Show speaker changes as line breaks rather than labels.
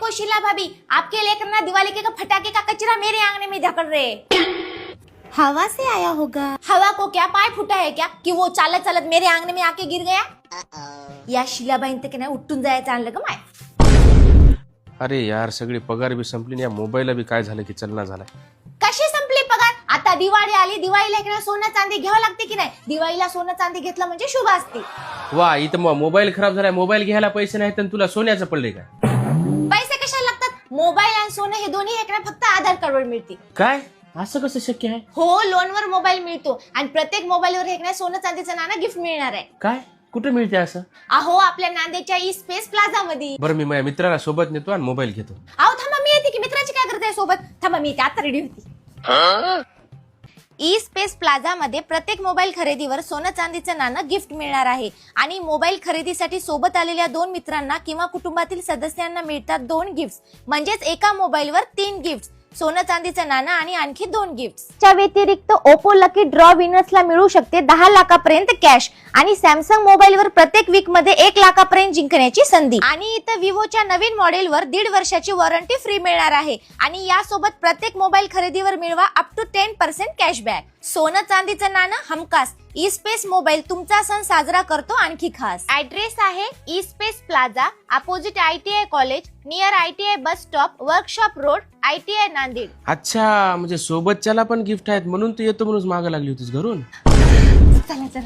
देखो शीला भाभी, आपके लेकर ना दिवाली के फटाके का कचरा मेरे आंगन में धकड़ रहे।
हवा से आया होगा।
हवा को क्या पाय फुटा है क्या कि वो चालत चालत मेरे आंगन में आके गिर गया? या शीलाबाईन तर नाही उठून जायचं आणलं का माय?
अरे यार सगळी पगार बी संपली आणि या मोबाईलला बी काय झालं की चलना झालाय.
कशी संपली पगार? आता दिवाळी आली, दिवाळीला इकडे सोनं चांदी घ्यावं लागते की नाही? दिवाळीला सोनं चांदी घेतलं म्हणजे शुभ असते.
वा इथं मोबाईल खराब झालाय, मोबाईल घ्यायला पैसे नाहीत आणि तुला सोन्याचं पडले काय?
पैसे कशाला लागतात? मोबाईल आणि सोनं हे दोन्ही इकडे फक्त आधार कार्डवर मिळते.
काय असं कसं शक्य आहे?
हो, लोनवर मोबाईल मिळतो आणि प्रत्येक मोबाईलवर इकडे सोनं चांदीचं नाणं गिफ्ट मिळणार आहे.
काय कुठे मिळते असं?
अहो आपल्या नांदेडच्या ई स्पेस प्लाझा मध्ये.
बरं मी माझ्या मित्राला सोबत नेतो आणि मोबाईल घेतो.
अहो थांबा, मी येते की मित्राची काय करताय सोबत? थांबा मी आता रेडी होती. ई स्पेस प्लाझा मध्ये प्रत्येक मोबाईल खरेदीवर सोनं चांदीचं नाणं गिफ्ट मिळणार आहे आणि मोबाईल खरेदीसाठी सोबत आलेल्या 2 मित्रांना किंवा कुटुंबातील सदस्यांना मिळतात 2 गिफ्ट्स. म्हणजेच एका मोबाईलवर 3 गिफ्ट्स, सोनं चांदीचं नाणं आणि आणखी 2 गिफ्ट्स. च्या व्यतिरिक्त ओप्पो लकी ड्रॉ विनर्सला मिळू शकते 10 लाखापर्यंत कॅश आणि सॅमसंग मोबाईलवर प्रत्येक वीक मध्ये 1 लाखापर्यंत जिंकण्याची संधी. आणि इथं विवोच्या नवीन मॉडेलवर 1.5 वर्षाची वॉरंटी फ्री मिळणार आहे आणि यासोबत प्रत्येक मोबाईल खरेदीवर मिळवा अप टू 10% कॅशबॅक. सोनं चांदीचं नाणं हमखास. ई स्पेस मोबाईल तुमचा सण साजरा करतो आणखी खास. ऍड्रेस आहे E space plaza, opposite ITI college, near ITI bus stop, workshop road, ITI Nanded.
अच्छा म्हणजे सोबतच्याला पण गिफ्ट आहेत म्हणून तू येतो म्हणून मागं लागली होतीस घरून.
चला चला.